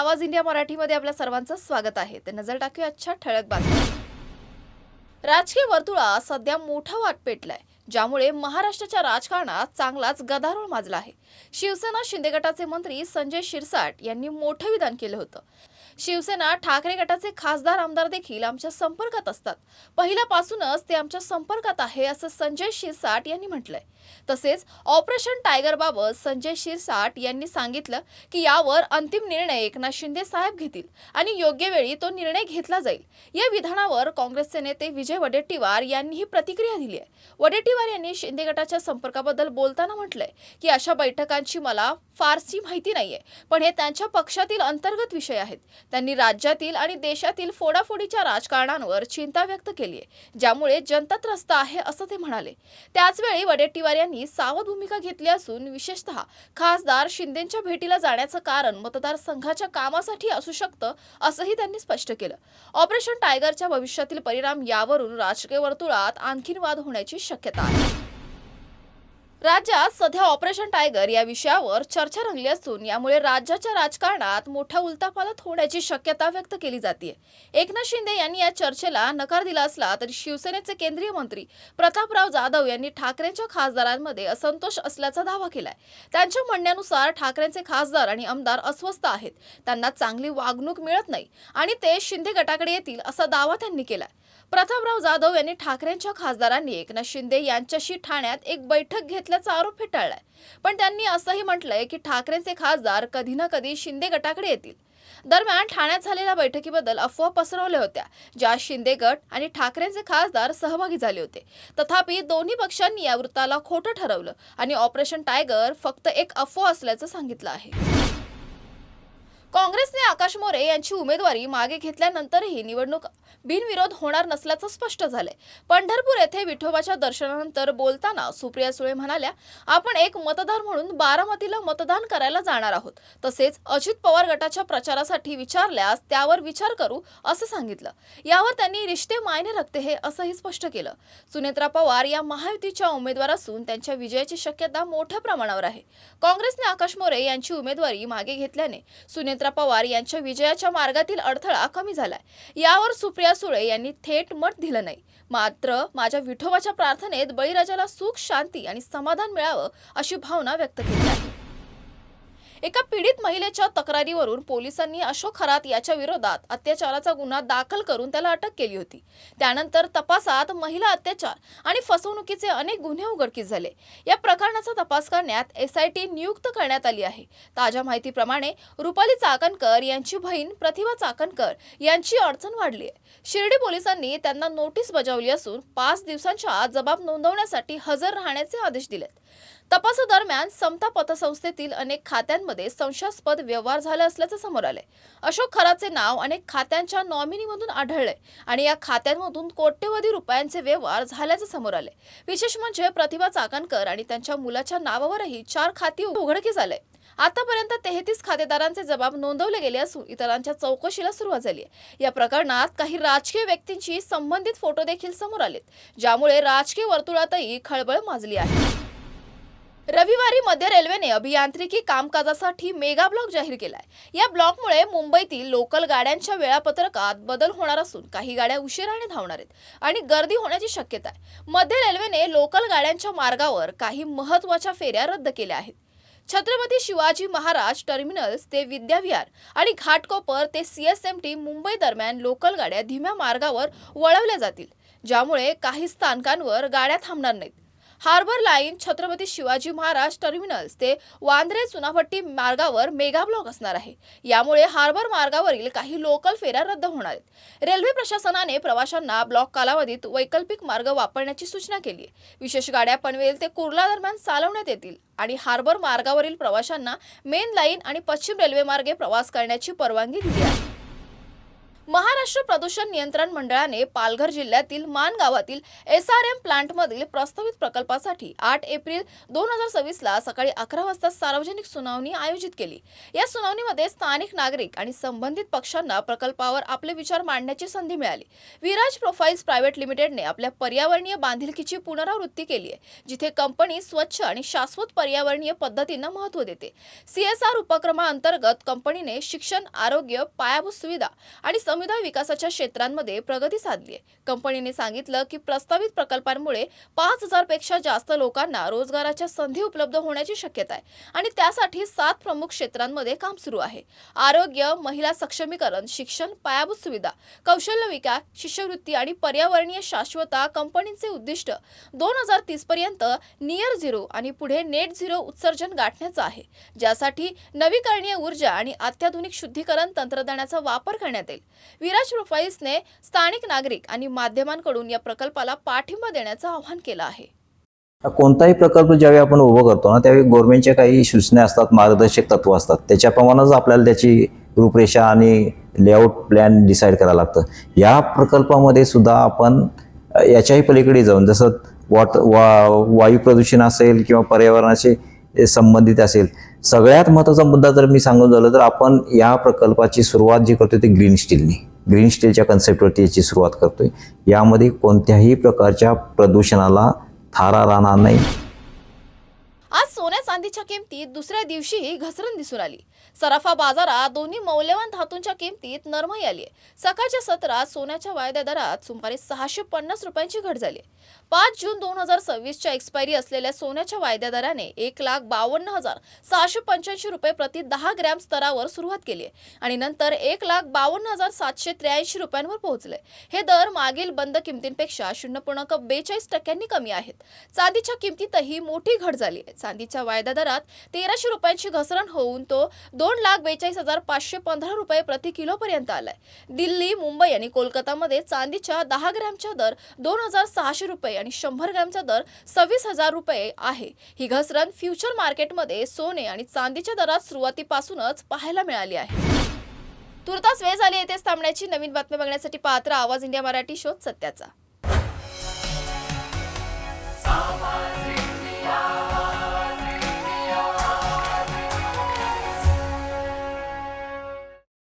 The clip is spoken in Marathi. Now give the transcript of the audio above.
आवाज इंडिया मराठीमध्ये आपल्या सर्वांचं स्वागत आहे। तर नजर टाकूया आजच्या ठळक बातम्या। राजकीय वर्तुळात सध्या मोठा वाद पेटलाय, ज्यामुळे महाराष्ट्राच्या राजकारणात चांगलाच गदारोळ माजला आहे। शिवसेना शिंदे गटाचे मंत्री संजय शिरसाट यांनी मोठं विधान केलं होतं। शिवसेना ठाकरे गटाचे खासदार आमदार देखील आमच्या संपर्कात असतात, पहिल्यापासूनच ते आमच्या संपर्कात आहे असं संजय शिरसाट यांनी म्हटलंय। तसेच ऑपरेशन टायगर बाबत संजय शिरसाट यांनी सांगितलं की यावर अंतिम निर्णय एकनाथ शिंदे साहेब घेतील आणि योग्य वेळी तो निर्णय घेतला जाईल। या विधानावर काँग्रेसचे नेते विजय वडेट्टीवार यांनीही प्रतिक्रिया दिली आहे। वडेट्टीवार यांनी शिंदे गटाच्या संपर्काबद्दल बोलताना म्हटलंय की अशा बैठकांची मला फारशी माहिती नाहीये, पण हे त्यांच्या पक्षातील अंतर्गत विषय आहेत। त्यांनी राज्यातील आणि देशातील फोडाफोडीच्या राजकारणावर चिंता व्यक्त केली आहे, ज्यामुळे जनता त्रस्त आहे असं ते म्हणाले। त्याचवेळी वडेट्टीवार यांनी सावध भूमिका घेतली असून विशेषतः खासदार शिंदेंच्या भेटीला जाण्याचं कारण मतदारसंघाच्या कामासाठी असू शकतं असंही त्यांनी स्पष्ट केलं। ऑपरेशन टायगरच्या भविष्यातील परिणाम यावरून राजकीय वर्तुळात आणखीन वाद होण्याची शक्यता आहे। राज्यात सध्या ऑपरेशन टायगर या विषयावर चर्चा रंगली असून यामुळे राज्याच्या राजकारणात मोठा उलथापालथ होण्याची शक्यता व्यक्त केली जाते। एकनाथ शिंदे यांनी या चर्चेला नकार दिला असला तरी शिवसेनेचे केंद्रीय मंत्री प्रतापराव जाधव यांनी ठाकरेंच्या खासदारांमध्ये असंतोष असल्याचा दावा केलाय। त्यांच्या म्हणण्यानुसार ठाकरेंचे खासदार आणि आमदार अस्वस्थ आहेत, त्यांना चांगली वागणूक मिळत नाही आणि ते शिंदे गटाकडे येतील असा दावा त्यांनी केलाय। प्रतापराव जाधव यांनी ठाकरेंच्या खासदारांनी एकनाथ शिंदे यांच्याशी ठाण्यात एक बैठक घेतल्याचा आरोप फेटाळलाय, पण त्यांनी असंही म्हटलंय की ठाकरेंचे खासदार कधी ना कधी शिंदे गटाकडे येतील। दरम्यान ठाण्यात झालेल्या बैठकीबद्दल अफवा पसरवल्या होत्या, ज्यात शिंदे गट आणि ठाकरेंचे खासदार सहभागी झाले होते। तथापि दोन्ही पक्षांनी या वृत्ताला खोटं ठरवलं आणि ऑपरेशन टायगर फक्त एक अफवा असल्याचं सांगितलं आहे। काँग्रेसने आकाश मोरे यांची उमेदवारी मागे घेतल्यानंतरही निवडणूक बिनविरोध होणार नसल्याचं स्पष्ट झालंय। पंढरपूर येथे विठोबाच्या दर्शनानंतर बोलताना सुप्रिया सुळे म्हणाल्या, आपण एक मतदार म्हणून बारामतीला मतदान करायला जाणार आहोत। तसेच अजित पवार गटाच्या प्रचारासाठी विचारल्यास त्यावर विचार करू असं सांगितलं। यावर त्यांनी रिश्ते मायने रखते है असंही स्पष्ट केलं। सुनेत्रा पवार या महायुतीच्या उमेदवार असून त्यांच्या विजयाची शक्यता मोठ्या प्रमाणावर आहे। काँग्रेसने आकाश मोरे यांची उमेदवारी मागे घेतल्याने सुनेत्रा पवार यांच्या विजयाच्या मार्गातील अडथळा कमी झालाय। यावर सुप्रिया सुळे यांनी थेट मत दिलं नाही, मात्र माझ्या विठोबाच्या प्रार्थनेत बळीराजाला सुख शांती आणि समाधान मिळावं अशी भावना व्यक्त केली आहे। एका पीडित महिलेच्या तक्रारीवरून पोलिसांनी अशोक खरात याच्या विरोधात अत्याचाराचा गुन्हा दाखल करून त्याला अटक केली होती। त्यानंतर तपासात महिला अत्याचार आणि फसवणुकीचे अनेक गुन्हे उघडकीस झाले। या प्रकरणाचा तपास करण्यात SIT नियुक्त करण्यात आली आहे। ताज्या माहितीप्रमाणे रुपाली चाकणकर यांची बहीण प्रतिभा चाकणकर यांची अडचण वाढली आहे। शिर्डी पोलिसांनी त्यांना नोटीस बजावली असून 5 दिवसांच्या आत जबाब नोंदवण्यासाठी हजर राहण्याचे आदेश दिलेत। तपासादरम्यान समता पतसंस्थेतील अनेक खात्यांमध्ये संशयास्पद व्यवहार झाले असल्याचे समोर आले। अशोक खराचे नाव अनेक खात्यांच्या नॉमिनीमधून आढळले आणि या खात्यांमधून कोट्यवधी रुपयांचे व्यवहार झाल्याचे समोर आले। विशेष म्हणजे प्रतिभा चाकणकर आणि त्यांच्या मुलाच्या नावावरही 4 खाती उघडकीस आले। आतापर्यंत 33 खातेदारांचे जबाब नोंदवले गेले असून इतरांच्या चौकशीला सुरुवात झाली आहे। या प्रकरणात काही राजकीय व्यक्तींशी संबंधित फोटो देखील समोर आलेत, ज्यामुळे राजकीय वर्तुळातही खळबळ माजली आहे। रविवारी मध्य रेल्वेने अभियांत्रिकी कामकाजासाठी मेगा ब्लॉक जाहीर केलाय। या ब्लॉकमुळे मुंबईतील लोकल गाड्यांच्या वेळापत्रकात बदल होणार असून काही गाड्या उशिराने धावणार आहेत आणि गर्दी होण्याची शक्यता आहे। मध्य रेल्वेने लोकल गाड्यांच्या मार्गावर काही महत्त्वाच्या फेऱ्या रद्द केल्या आहेत। छत्रपती शिवाजी महाराज टर्मिनल्स ते विद्याविहार आणि घाटकोपर ते CSMT मुंबई दरम्यान लोकल गाड्या धीम्या मार्गावर वळवल्या जातील, ज्यामुळे काही स्थानकांवर गाड्या थांबणार नाहीत। Harbour line Chhatrapati Shivaji Maharaj terminals ते वांद्रे चुनाभट्टी मार्गावर मेगा ब्लॉक असणार आहे। यामुळे हार्बर मार्गावरील काही लोकल फेऱ्या रद्द होणार आहेत। रेल्वे प्रशासनाने प्रवाशांना ब्लॉक कालावधीत वैकल्पिक मार्ग वापरण्याची सूचना केली आहे। विशेष गाड्या पनवेल ते कुर्ला दरम्यान चालवण्यात येतील आणि हार्बर मार्गावरील प्रवाशांना मेन लाईन आणि पश्चिम रेल्वे मार्गे प्रवास करण्याची परवानगी दिली आहे। महाराष्ट्र प्रदूषण नियंत्रण मंडळाने पालघर जिल्ह्यातील मान गावातील SRM प्लांटमधील प्रस्तावित प्रकल्पासाठी 8 एप्रिल 2026 ला सकाळी 11 वाजता सार्वजनिक सुनावणी आयोजित केली। या सुनावणीमध्ये स्थानिक नागरिक आणि संबंधित पक्षांना प्रकल्पावर आपले विचार मांडण्याची संधी मिळाली। विराज प्रोफाइल्स प्रायव्हेट लिमिटेडने आपल्या पर्यावरणीय बांधिलकीची पुनरावृत्ती केली आहे, जिथे कंपनी स्वच्छ आणि शाश्वत पर्यावरणीय पद्धतींना महत्त्व देते। CSR उपक्रमाअंतर्गत कंपनीने शिक्षण, आरोग्य, पायाभूत सुविधा आणि समुदाय विकासाच्या क्षेत्रांमध्ये प्रगती साधली आहे। कंपनीने सांगितलं की प्रस्तावित प्रकल्पांमुळे 5000 पेक्षा जास्त लोकांना रोजगाराच्या संधी उपलब्ध होण्याची शक्यता आहे आणि त्यासाठी 7 प्रमुख क्षेत्रांमध्ये काम सुरू आहे। आरोग्य, महिला सक्षमीकरण, शिक्षण, पायाभूत सुविधा, कौशल्य विकास, शिष्यवृत्ती आणि पर्यावरणीय शाश्वतता कंपनीचे उद्दिष्ट 2030 पर्यंत नियर झिरो आणि पुढे नेट झिरो उत्सर्जन गाठण्याचं आहे, ज्यासाठी नवीकरणीय ऊर्जा आणि अत्याधुनिक शुद्धीकरण तंत्रज्ञानाचा वापर करण्यात येईल। विराज प्रोफाइल्सने स्थानिक नागरिक आणि माध्यमांकडून या प्रकल्पाला पाठिंबा देण्याचं आवाहन केलं आहे। कोणताही प्रकल्प ज्यावेळी आपण उभं करतो ना, त्यावेळी गव्हर्नमेंटच्या काही सूचना असतात, मार्गदर्शक तत्व असतात, त्याच्याप्रमाणेच आपल्याला त्याची रूपरेषा आणि लेआउट प्लॅन डिसाईड करायला लागतं। या प्रकल्पामध्ये सुद्धा आपण याच्याही पलीकडे जाऊन, जसं वायू प्रदूषण असेल किंवा पर्यावरणाशी संबंधित असेल, सगळ्यात महत्त्वाचा मुद्दा जर मी सांगून झालं तर आपण या प्रकल्पाची सुरुवात जी करतोय ते ग्रीन स्टीलच्या कन्सेप्टवरती याची सुरुवात करतोय। यामध्ये कोणत्याही प्रकारच्या प्रदूषणाला थारा राहणार नाही। आज सोन्या चांदीच्या किमतीत दुसऱ्या दिवशीही घसरण दिसून आली। सराफा बाजारात दोन्ही मौल्यवान धातूंच्या किमतीत नरमाई आली आहे। सकाळच्या सत्रात सोन्याच्या वायद्या दरात सुमारे 650 रुपयांची घट झाली। 5 जून 2026 च्या एक्सपायरी असलेल्या सोन्याच्या वायद्या दराने 1,52,685 रुपये प्रति 10 ग्रॅम स्तरावर सुरुवात केली आहे आणि नंतर 1,52,783 रुपयांवर पोहोचले। हे दर मागील बंद किमतींपेक्षा 0.42% कमी आहेत। चांदीच्या किमतीतही मोठी घट झाली आहे। चांदीच्या वायदा दरात 1300 रुपयांची घसरण होऊन तो 2,42,515 रुपये प्रति किलो पर्यंत आलाय। दिल्ली, मुंबई आणि कोलकातामध्ये चांदीच्या 10 ग्रॅमचा दर 2,600 रुपये आणि 100 ग्रॅमचा दर 26,000 रुपये आहे। ही घसरण फ्युचर मार्केटमध्ये सोने आणि चांदीच्या दरात सुरुवातीपासूनच पाहायला मिळाली आहे। तुर्तास वेळ झाली येथेच थांबण्याची। नवीन बातम्या बघण्यासाठी पाहत रहा आवाज इंडिया मराठी, शोध सत्याचा।